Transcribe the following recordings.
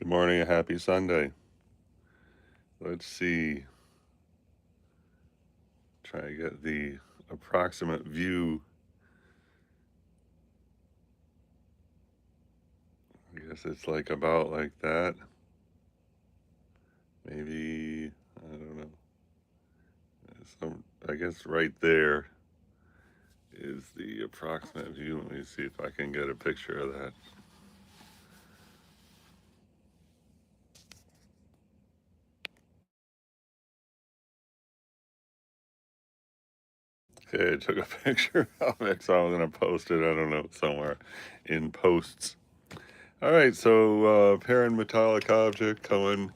Good morning, a happy Sunday. Let's see, try to get the approximate view. I guess it's like about like that. Maybe, I don't know. I guess right there is the approximate view. Let me see if I can get a picture of that. Okay, I took a picture of it, so I'm going to post it, I don't know, somewhere in posts. All right, so parent metallic object coming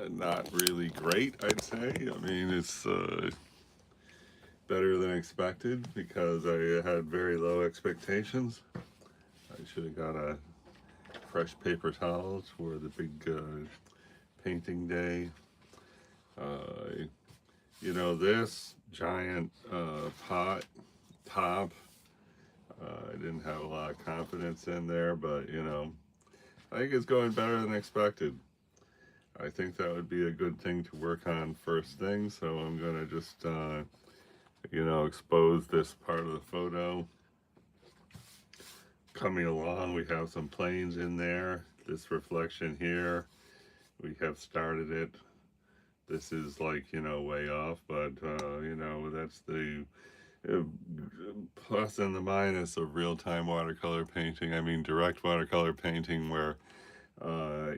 not really great, I'd say. I mean, it's better than expected because I had very low expectations. I should have got a fresh paper towels for the big painting day. Uh, this giant pot top, I didn't have a lot of confidence in there, but I think it's going better than expected. I think that would be a good thing to work on first thing, so I'm going to just, expose this part of the photo. Coming along, we have some planes in there. This reflection here, we have started it. This is like, way off, but, that's the uh, plus and the minus of real-time watercolor painting. I mean, direct watercolor painting where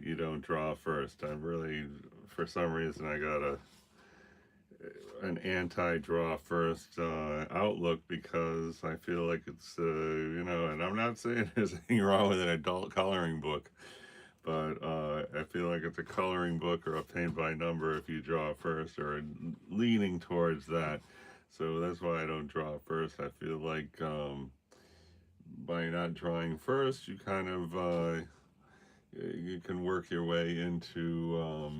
you don't draw first. I'm really, for some reason, I got an anti-draw first outlook because I feel like it's, and I'm not saying there's anything wrong with an adult coloring book, but I feel like it's a coloring book or a paint by number if you draw first, or leaning towards that. So that's why I don't draw first. I feel like by not drawing first, you kind of you can work your way into a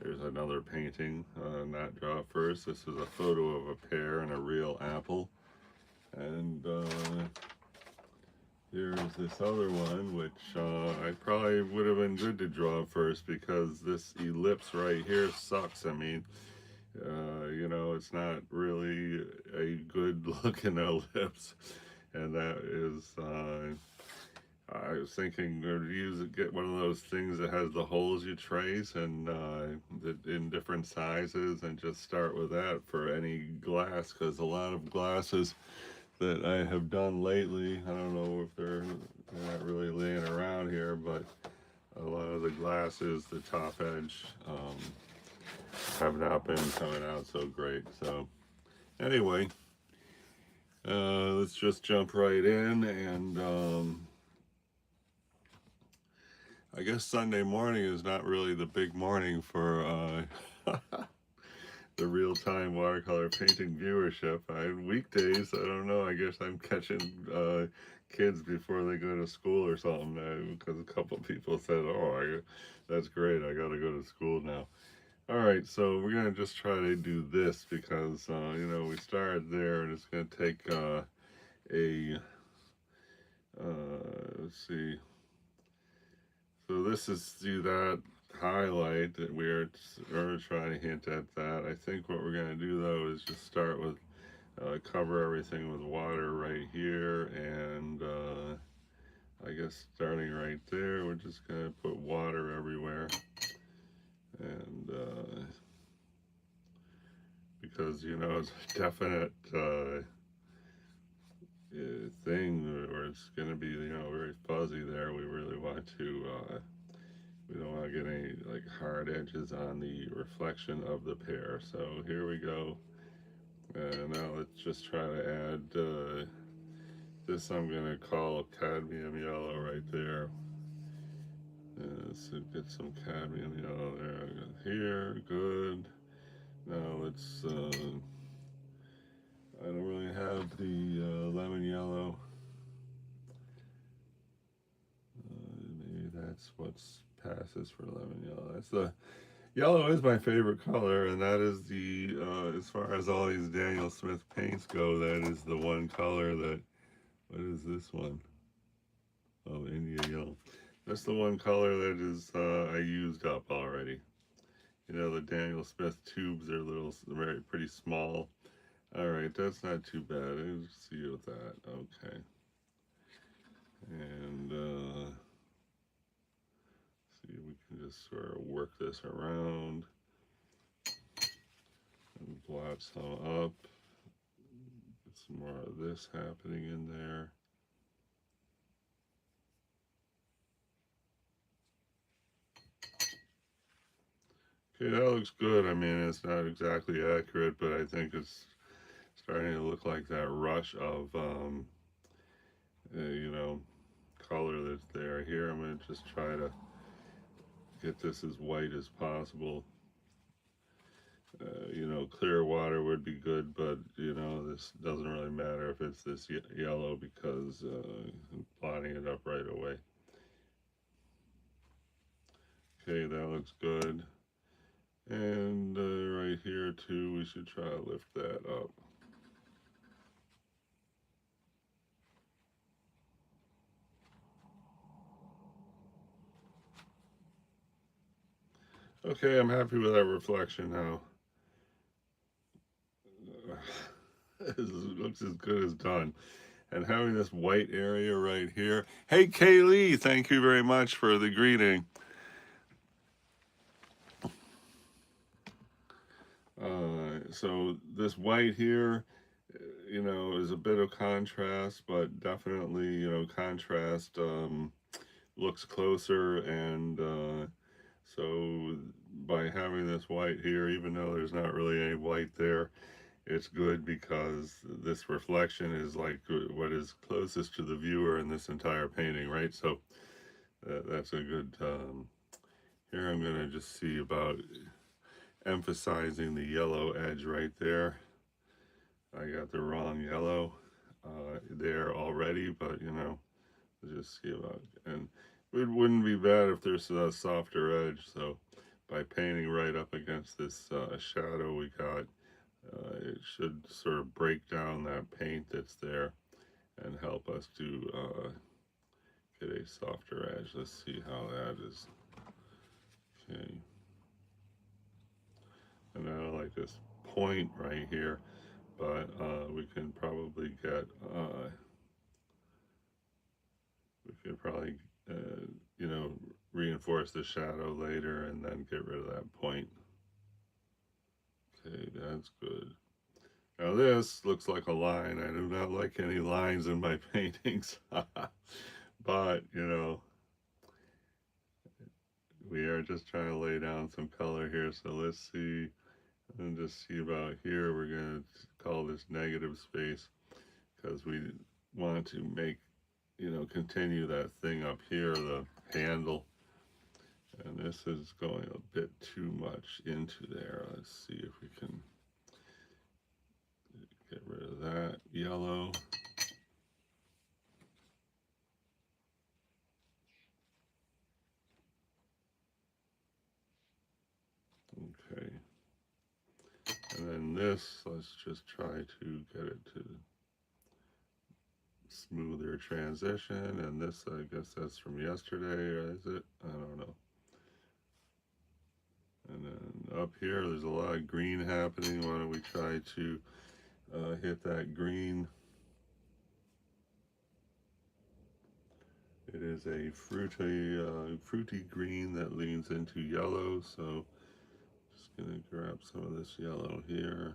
there's another painting, not draw first. This is a photo of a pear and a real apple. And here's this other one, which I probably would have been good to draw first because this ellipse right here sucks. I mean, it's not really a good looking ellipse. And that is I was thinking get one of those things that has the holes you trace and in different sizes, and just start with that for any glass, because a lot of glasses that I have done lately, I don't know if they're not really laying around here, but a lot of the glasses, the top edge, have not been coming out so great. So anyway, let's just jump right in, and I guess Sunday morning is not really the big morning for the real-time watercolor painting viewership. Weekdays, I don't know. I guess I'm catching kids before they go to school or something. Because a couple people said, "Oh, that's great. I got to go to school now." All right, so we're gonna just try to do this because we started there, and it's gonna take a let's see. So this is see that highlight that we're trying to hint at that. I think what we're going to do though is just start with cover everything with water right here, and I guess starting right there, we're just going to put water everywhere, and because it's a definite thing where it's going to be very fuzzy there. We really want to. We don't want to get any like hard edges on the reflection of the pear. So here we go. Now let's just try to add this. I'm going to call cadmium yellow right there. So get some cadmium yellow there. Here, good. Now let's. I don't really have the lemon yellow. Maybe that's what's passes for lemon yellow. That's the yellow is my favorite color, and that is the as far as all these Daniel Smith paints go, that is the one color that. What is this one? Oh, India yellow. That's the one color that is I used up already. You know, the Daniel Smith tubes are little, very pretty small. All right, that's not too bad. I'll see you with that. Okay, and see if we can just sort of work this around and blot some up. Get some more of this happening in there. Okay, that looks good. I mean, it's not exactly accurate, but I think it's starting to look like that rush of, you know, color that's there. Here, I'm going to just try to get this as white as possible. You know, clear water would be good, but, you know, this doesn't really matter if it's this yellow because I'm blotting it up right away. Okay, that looks good. And right here, too, we should try to lift that up. Okay, I'm happy with that reflection now. It looks as good as done. And having this white area right here. Hey, Kaylee, thank you very much for the greeting. So this white here, you know, is a bit of contrast, but definitely, you know, contrast looks closer. And so by having this white here, even though there's not really any white there, it's good because this reflection is like what is closest to the viewer in this entire painting, right? So that's a good, here I'm going to just see about emphasizing the yellow edge right there. I got the wrong yellow there already, but you know, just see about, and it wouldn't be bad if there's a softer edge. So by painting right up against this shadow we got, it should sort of break down that paint that's there and help us to get a softer edge. Let's see how that is. Okay. And I like this point right here, but we can probably get, we could probably, you know, reinforce the shadow later and then get rid of that point. Okay, that's good. Now this looks like a line. I do not like any lines in my paintings. But, you know, we are just trying to lay down some color here. So let's see, and just see about here. We're going to call this negative space because we want to make, you know, continue that thing up here, the handle. And this is going a bit too much into there. Let's see if we can get rid of that yellow. Okay. And then this, let's just try to get it to smoother transition. And this, I guess that's from yesterday, or is it? I don't know. And then up here, there's a lot of green happening. Why don't we try to hit that green? It is a fruity green that leans into yellow. So just gonna grab some of this yellow here.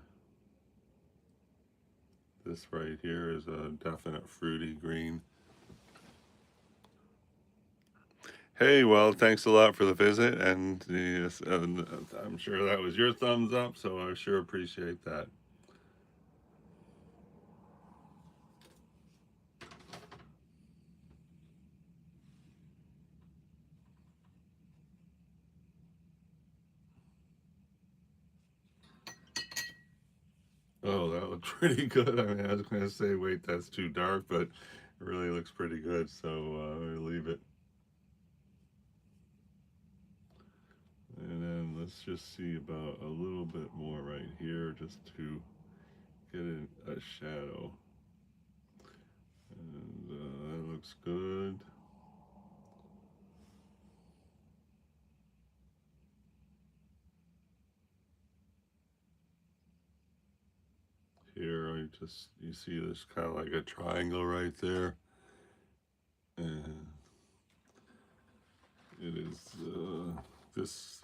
This right here is a definite fruity green. Hey, well, thanks a lot for the visit, and yes, I'm sure that was your thumbs up, so I sure appreciate that. Oh, that looked pretty good. I mean, I was going to say, wait, that's too dark, but it really looks pretty good, so we leave it. And then let's just see about a little bit more right here, just to get a shadow. And that looks good. just, you see this kind of like a triangle right there. And it is this,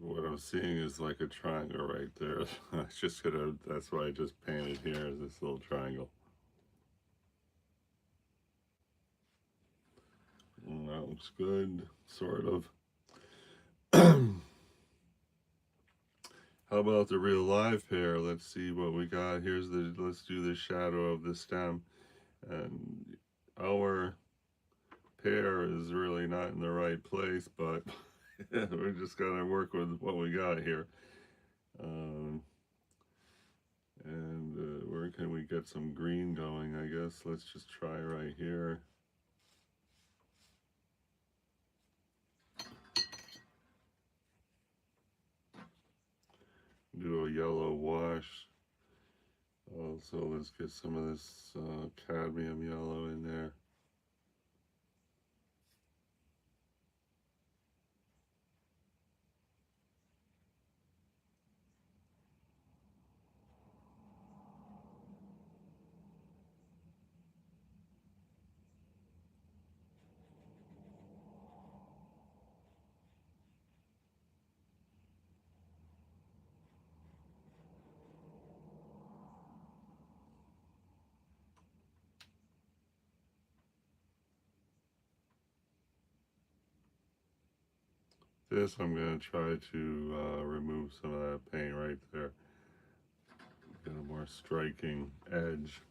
what I'm seeing is like a triangle right there. I just gonna, that's why I just painted here, is this little triangle. And that looks good, sort of. How about the real live pair? Let's see what we got. Here's the, let's do the shadow of the stem. And our pair is really not in the right place, but we're just gonna work with what we got here. Um, and where can we get some green going? I guess let's just try right here. Do a yellow wash. Also, let's get some of this cadmium yellow in there. This I'm going to try to remove some of that paint right there. Get a more striking edge.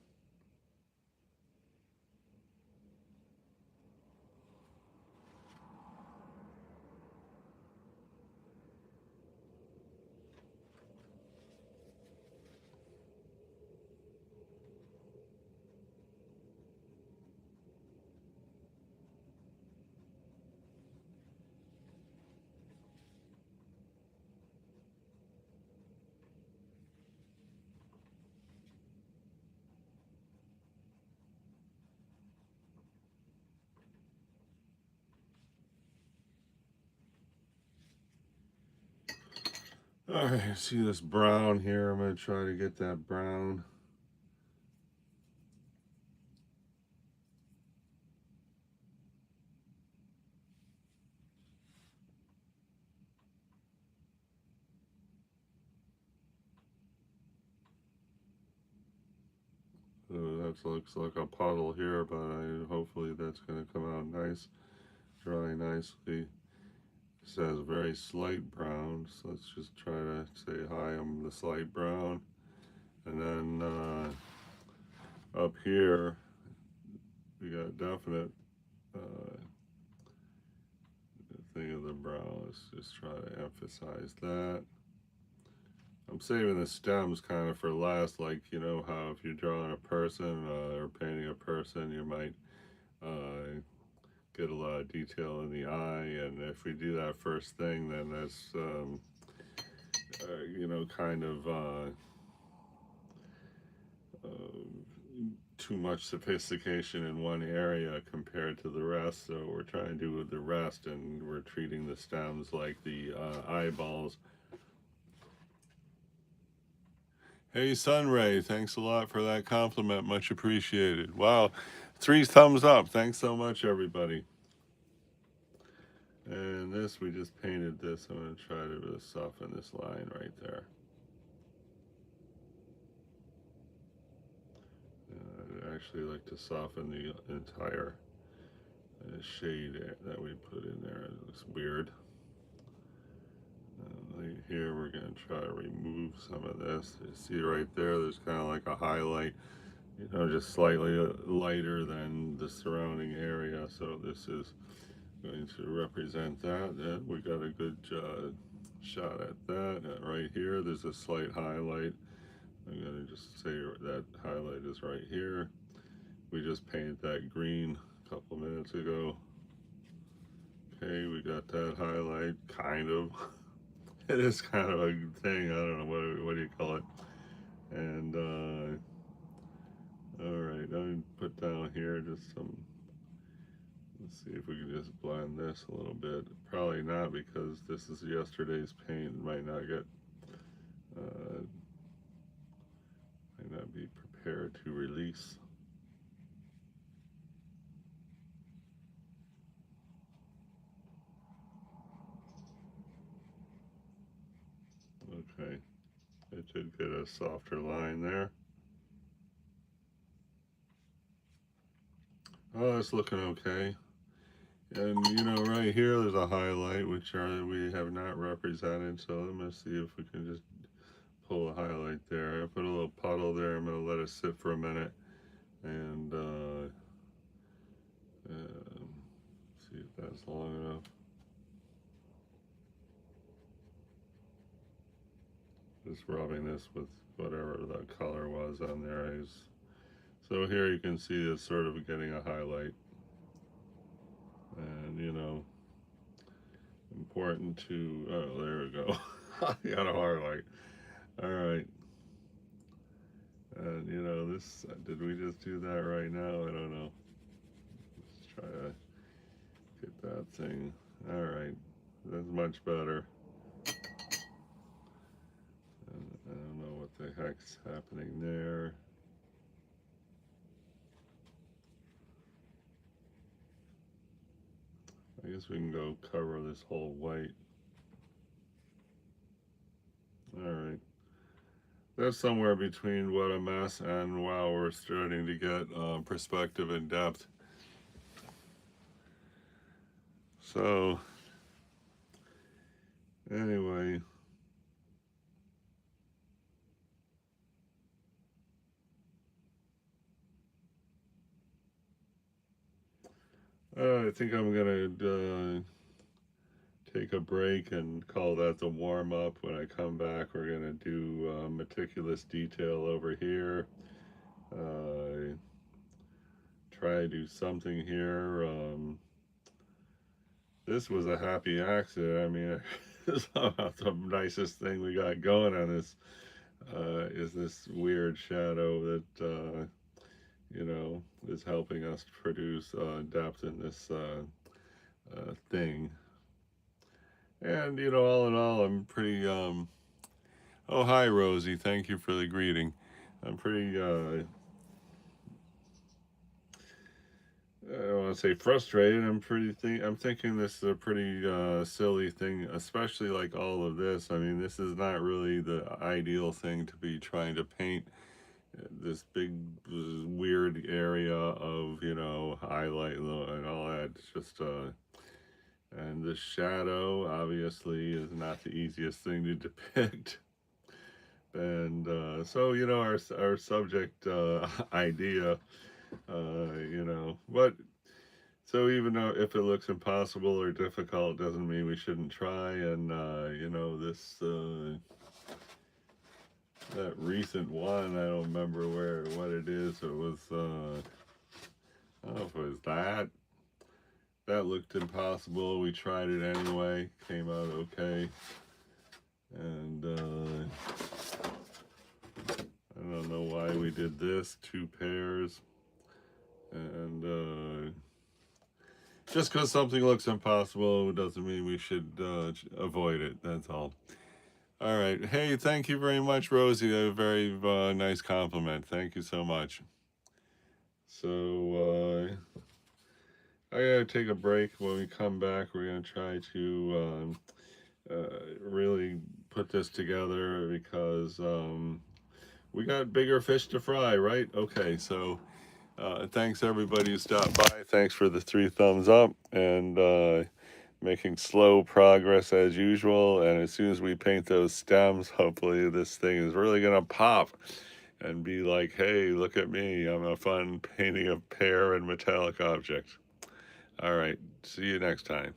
All right, see this brown here? I'm going to try to get that brown. That looks like a puddle here, but hopefully that's going to come out nice, dry nicely. It says very slight brown, so let's just try to say hi, I'm the slight brown. And then up here, we got definite thing of the brown. Let's just try to emphasize that. I'm saving the stems kind of for last, like, you know how if you're drawing a person or painting a person, you might get a lot of detail in the eye, and if we do that first thing, then that's, you know, kind of too much sophistication in one area compared to the rest, so we're trying to do with the rest, and we're treating the stems like the eyeballs. Hey, Sunray, thanks a lot for that compliment. Much appreciated. Wow, 3 thumbs up. Thanks so much, everybody. And this, we just painted this. I'm going to try to really soften this line right there. I'd actually like to soften the entire shade that we put in there. It looks weird. Right here, we're going to try to remove some of this. You see right there, there's kind of like a highlight, you know, just slightly lighter than the surrounding area. So this is going to represent that. We got a good shot at that. Right here, there's a slight highlight. I'm going to just say that highlight is right here. We just painted that green a couple minutes ago. Okay, we got that highlight, kind of. It is kind of a thing. I don't know, what do you call it? And all right, I'm gonna put down here just some. Let's see if we can just blend this a little bit. Probably not, because this is yesterday's paint. It might not get prepare to release. Okay, it did get a softer line there. Oh, it's looking okay. And you know, right here there's a highlight which we have not represented. So let me see if we can just pull a highlight there. I put a little puddle there. I'm gonna let it sit for a minute and see if that's long enough. Just rubbing this with whatever the color was on there. So here you can see it's sort of getting a highlight. And you know, important to, oh, there we go. I got a highlight. All right. And you know, this, did we just do that right now? I don't know. Let's try to get that thing. All right. That's much better. And I don't know what the heck's happening there. I guess we can go cover this whole white. All right. That's somewhere between what a mess and wow, we're starting to get perspective and depth. So, anyway, I think I'm gonna take a break and call that the warm up. When I come back, we're gonna do meticulous detail over here. Try to do something here. This was a happy accident. I mean, it's about the nicest thing we got going on this is this weird shadow that you know, is helping us produce depth in this thing. And you know, all in all, I'm pretty. Oh, hi, Rosie. Thank you for the greeting. I'm pretty. I don't want to say frustrated. I'm thinking this is a pretty silly thing, especially like all of this. I mean, this is not really the ideal thing to be trying to paint. This big weird area of, you know, highlight and all that. It's just and the shadow obviously is not the easiest thing to depict. And so, you know, our subject idea, you know, but so even though if it looks impossible or difficult, doesn't mean we shouldn't try. And you know, this that recent one, I don't remember what it is. It was I don't know if it was that. That looked impossible. We tried it anyway. Came out okay. And I don't know why we did this. 2 pairs. And just because something looks impossible doesn't mean we should avoid it. That's all. All right. Hey, thank you very much, Rosie. A very nice compliment. Thank you so much. So I gotta take a break. When we come back, we're gonna try to really put this together because we got bigger fish to fry, right? Okay, so thanks everybody who stopped by. Thanks for the 3 thumbs up and making slow progress as usual. And as soon as we paint those stems, hopefully this thing is really gonna pop and be like, hey, look at me. I'm a fun painting a pear and metallic object. All right, see you next time.